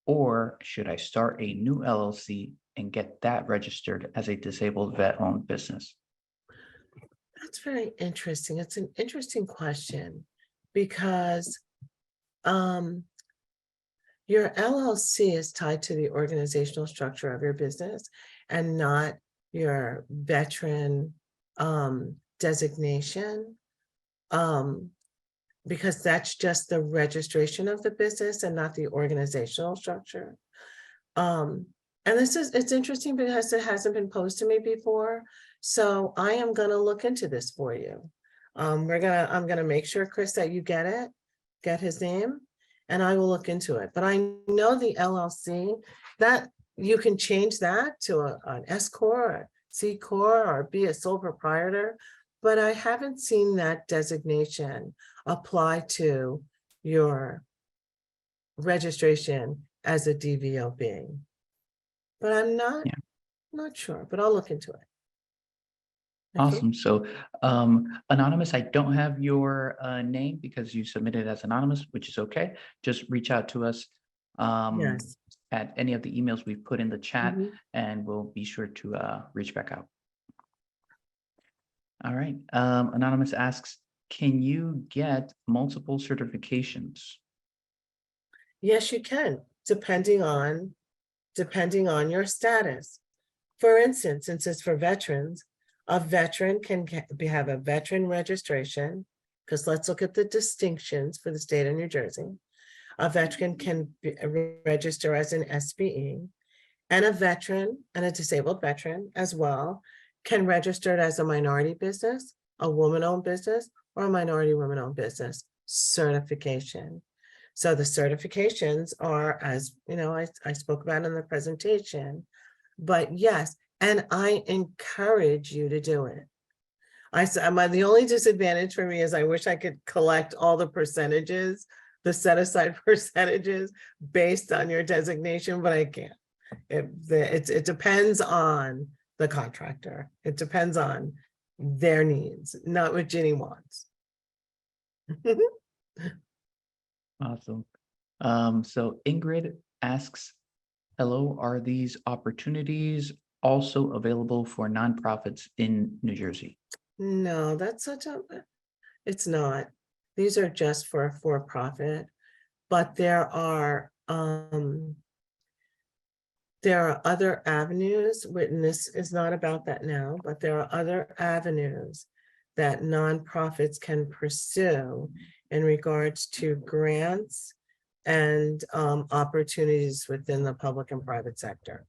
Or should I start a new LLC and get that registered as a disabled vet-owned business? That's very interesting. It's an interesting question because your LLC is tied to the organizational structure of your business and not your veteran designation. Because that's just the registration of the business and not the organizational structure. And it's interesting because it hasn't been posed to me before. So I am gonna look into this for you. I'm gonna make sure, Chris, that you get his name, and I will look into it. But I know the LLC, that you can change that to an S Corp, or C Corp, or be a sole proprietor, but I haven't seen that designation apply to your registration as a DVOB. But I'm not sure, but I'll look into it. Okay. Awesome. So Anonymous, I don't have your name because you submitted as anonymous, which is okay. Just reach out to us Yes. at any of the emails we've put in the chat, Mhm. and we'll be sure to reach back out. All right. Anonymous asks, can you get multiple certifications? Yes, you can, depending on your status. For instance, since it's for veterans, a veteran can have a veteran registration, because let's look at the distinctions for the state of New Jersey. A veteran can register as an SBE, and a veteran and a disabled veteran as well can register as a minority business, a woman-owned business, or a minority woman-owned business certification. So the certifications are, as you know, I spoke about in the presentation, but yes, and I encourage you to do it. The only disadvantage for me is I wish I could collect all the percentages, the set aside percentages based on your designation, but I can't. It depends on the contractor. It depends on their needs, not what Ginny wants. Awesome. So Ingrid asks, hello, are these opportunities also available for nonprofits in New Jersey? No, it's not. These are just for profit, but there are other avenues. Witness is not about that now, but there are other avenues that nonprofits can pursue in regards to grants and opportunities within the public and private sector,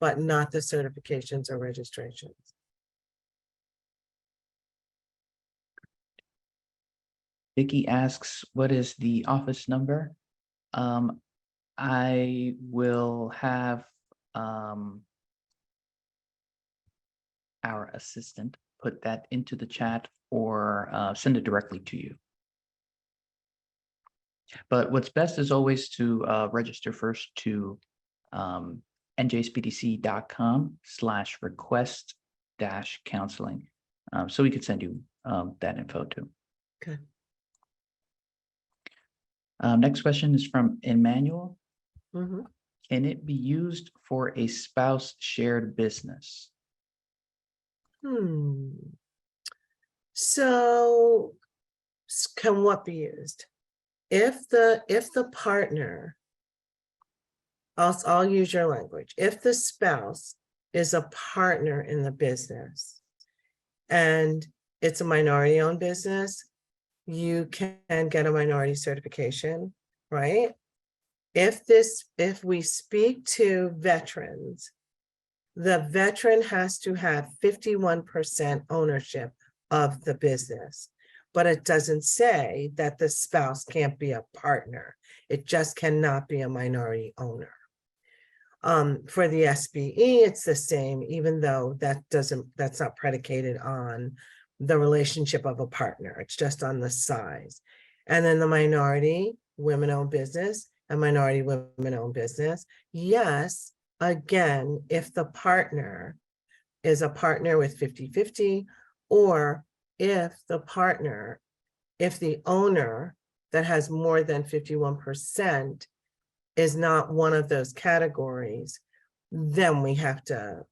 but not the certifications or registrations. Vicky asks, what is the office number? I will have our assistant put that into the chat or send it directly to you. But what's best is always to register first to njsbdc.com/request-counseling. So we could send you that info too. Okay. Next question is from Emmanuel. Mhm. Can it be used for a spouse shared business? So can what be used? If the partner, I'll use your language, if the spouse is a partner in the business and it's a minority owned business, you can get a minority certification, right? If we speak to veterans, the veteran has to have 51% ownership of the business, but it doesn't say that the spouse can't be a partner. It just cannot be a minority owner. For the SBE, it's the same, even though that's not predicated on the relationship of a partner. It's just on the size. And then the minority women-owned business and minority women-owned business. Yes, again, if the partner is a partner with 50-50, or if the owner that has more than 51% is not one of those categories, then we have to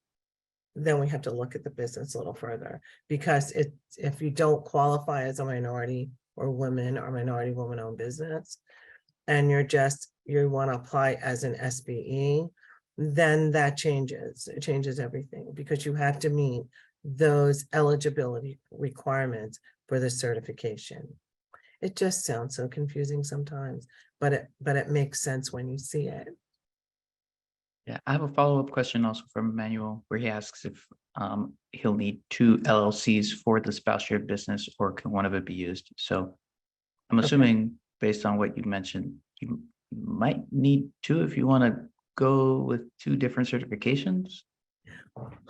look at the business a little further, because if you don't qualify as a minority or women or minority woman-owned business, and you want to apply as an SBE, then that changes. It changes everything, because you have to meet those eligibility requirements for the certification. It just sounds so confusing sometimes, but it makes sense when you see it. Yeah, I have a follow-up question also from Emmanuel, where he asks if he'll need 2 LLCs for the spouse shared business, or can one of it be used? So I'm assuming based on what you mentioned, you might need 2 if you want to go with 2 different certifications.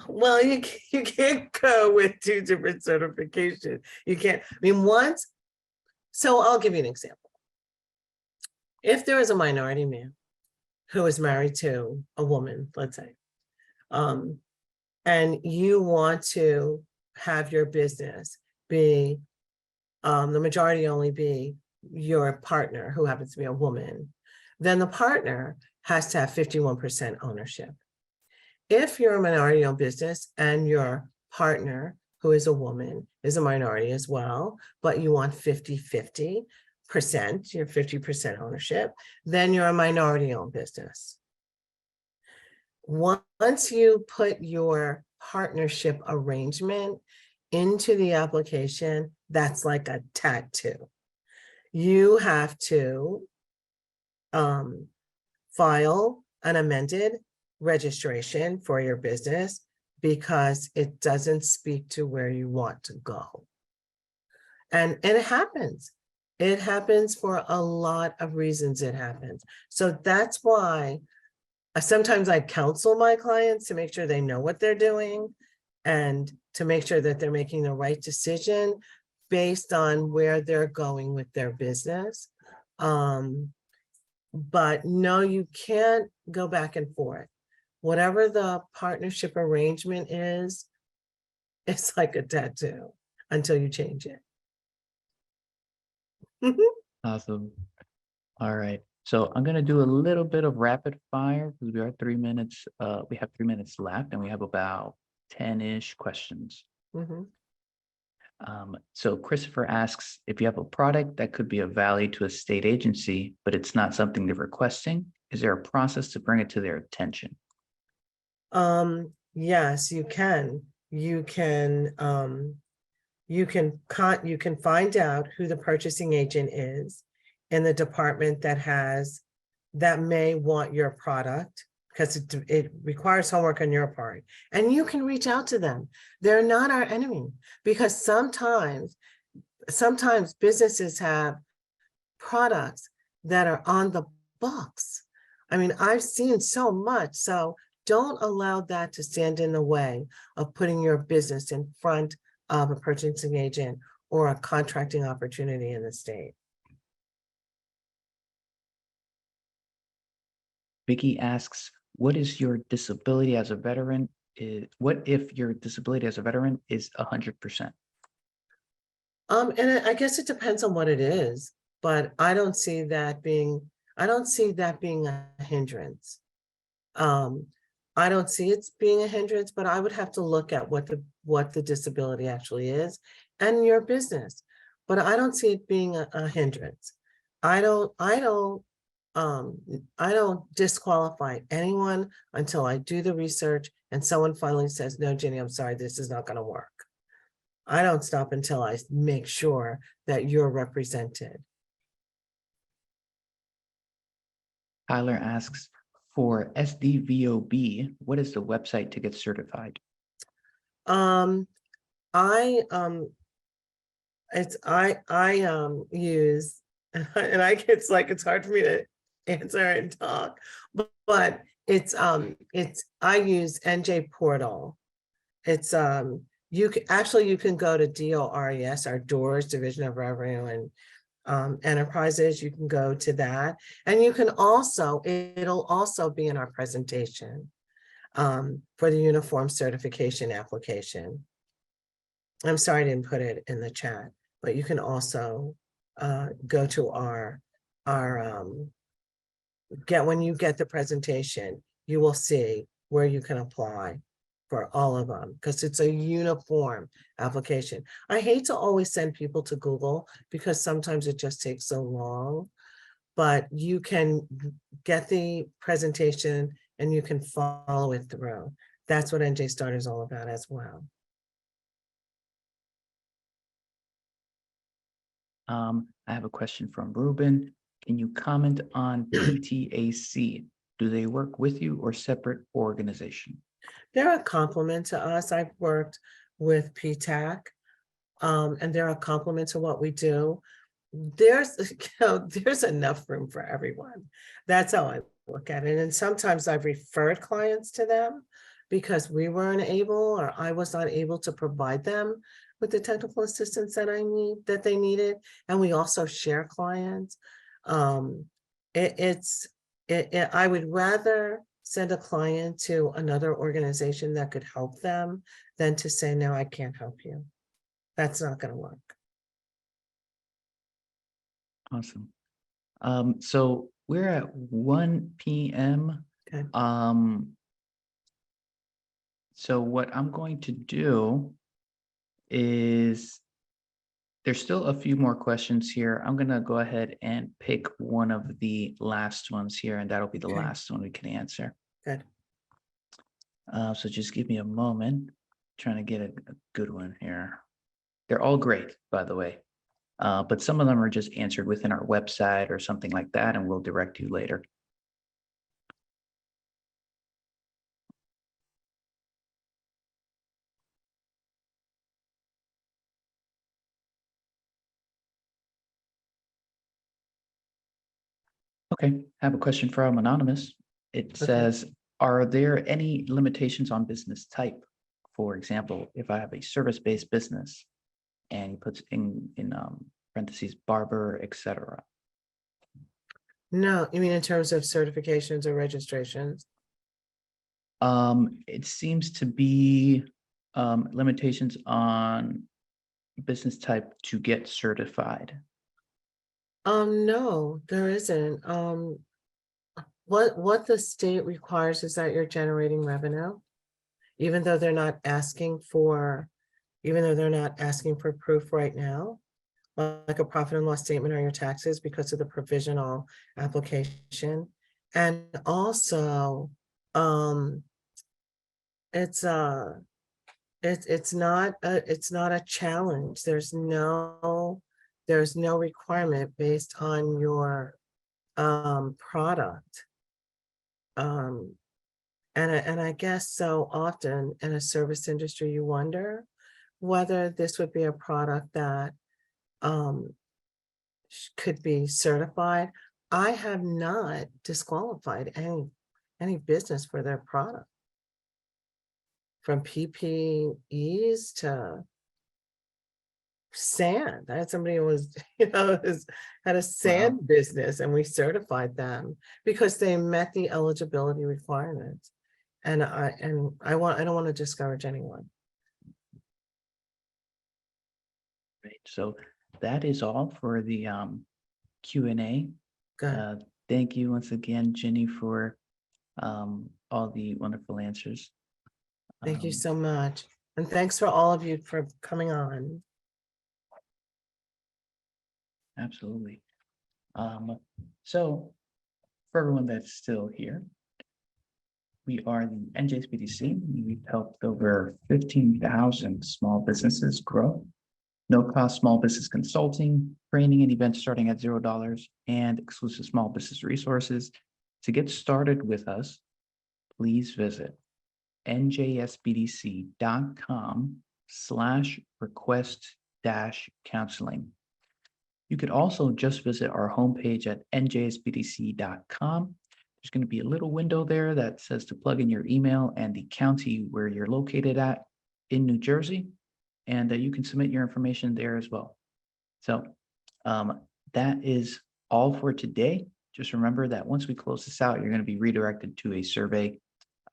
Well, you can't go with 2 different certifications. You can't, I mean, so I'll give you an example. If there is a minority man who is married to a woman, let's say, and you want to have your business be, the majority only be your partner, who happens to be a woman, then the partner has to have 51% ownership. If you're a minority-owned business and your partner, who is a woman, is a minority as well, but you want 50-50%, your 50% ownership, then you're a minority-owned business. Once you put your partnership arrangement into the application, that's like a tattoo. You have to file an amended registration for your business, because it doesn't speak to where you want to go. And it happens. It happens for a lot of reasons. It happens. So that's why sometimes I counsel my clients to make sure they know what they're doing, and to make sure that they're making the right decision based on where they're going with their business. But no, you can't go back and forth. Whatever the partnership arrangement is, it's like a tattoo until you change it. Awesome. All right. So I'm going to do a little bit of rapid fire, because we are 3 minutes. We have 3 minutes left, and we have about 10-ish questions. So Christopher asks, if you have a product that could be of value to a state agency, but it's not something they're requesting, is there a process to bring it to their attention? Yes, you can. You can find out who the purchasing agent is in the department that may want your product, because it requires homework on your part. And you can reach out to them. They're not our enemy, because sometimes businesses have products that are on the books. I mean, I've seen so much. So don't allow that to stand in the way of putting your business in front of a purchasing agent or a contracting opportunity in the state. Vicky asks, what is your disability as a veteran? What if your disability as a veteran is 100%? And I guess it depends on what it is, but I don't see that being a hindrance. I don't see it being a hindrance, but I would have to look at what the disability actually is and your business. But I don't see it being a hindrance. I don't disqualify anyone until I do the research and someone finally says, no, Jenny, I'm sorry, this is not going to work. I don't stop until I make sure that you're represented. Tyler asks, for SDVOB, what is the website to get certified? I use, and it's hard for me to answer and talk, but I use NJ Portal. It's You can actually, you can go to DORES, our Doors Division of Revenue and Enterprises. You can go to that, and you can also, it'll also be in our presentation for the uniform certification application. I'm sorry I didn't put it in the chat, but you can also go to our when you get the presentation, you will see where you can apply for all of them, because it's a uniform application. I hate to always send people to Google because sometimes it just takes so long, but you can get the presentation and you can follow it through. That's what NJ Start is all about as well. I have a question from Ruben. Can you comment on PTAC? Do they work with you or separate organization? They're a compliment to us. I've worked with PTAC, and they're a compliment to what we do. There's, there's enough room for everyone. That's how I look at it. And sometimes I've referred clients to them because we weren't able, or I was not able to provide them with the technical assistance that they needed. And we also share clients. I would rather send a client to another organization that could help them than to say, no, I can't help you. That's not going to work. Awesome. So we're at 1 p.m. Okay. So what I'm going to do is, there's still a few more questions here. I'm going to go ahead and pick one of the last ones here, and that'll be the last one we can answer. Good. So just give me a moment. Trying to get a good one here. They're all great, by the way. But some of them are just answered within our website or something like that, and we'll direct you later. Okay, I have a question from Anonymous. It says, are there any limitations on business type? For example, if I have a service-based business, and he puts in parentheses, barber, etc. No, you mean in terms of certifications or registrations? It seems to be limitations on business type to get certified. No, there isn't. What the state requires is that you're generating revenue, even though they're not asking for proof right now, like a profit and loss statement or your taxes, because of the provisional application. And also, it's not a challenge. There's no requirement based on your product. And I guess so often in a service industry, you wonder whether this would be a product that could be certified. I have not disqualified any business for their product, from PPEs to sand. I had somebody who was, had a sand business, and we certified them because they met the eligibility requirements. And I don't want to discourage anyone. Right. So that is all for the Q&A. Good. Thank you once again, Jenny, for all the wonderful answers. Thank you so much. And thanks for all of you for coming on. Absolutely. So for everyone that's still here, we are the NJSBDC. We've helped over 15,000 small businesses grow. No cost small business consulting, training and events starting at $0, and exclusive small business resources. To get started with us, please visit njsbdc.com/request-counseling. You could also just visit our homepage at njsbdc.com. There's going to be a little window there that says to plug in your email and the county where you're located at in New Jersey. and you can submit your information there as well. So that is all for today. Just remember that once we close this out, you're going to be redirected to a survey,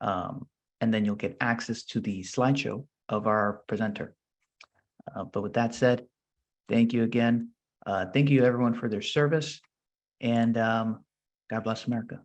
and then you'll get access to the slideshow of our presenter. But with that said, thank you again. Thank you everyone for their service, and God bless America.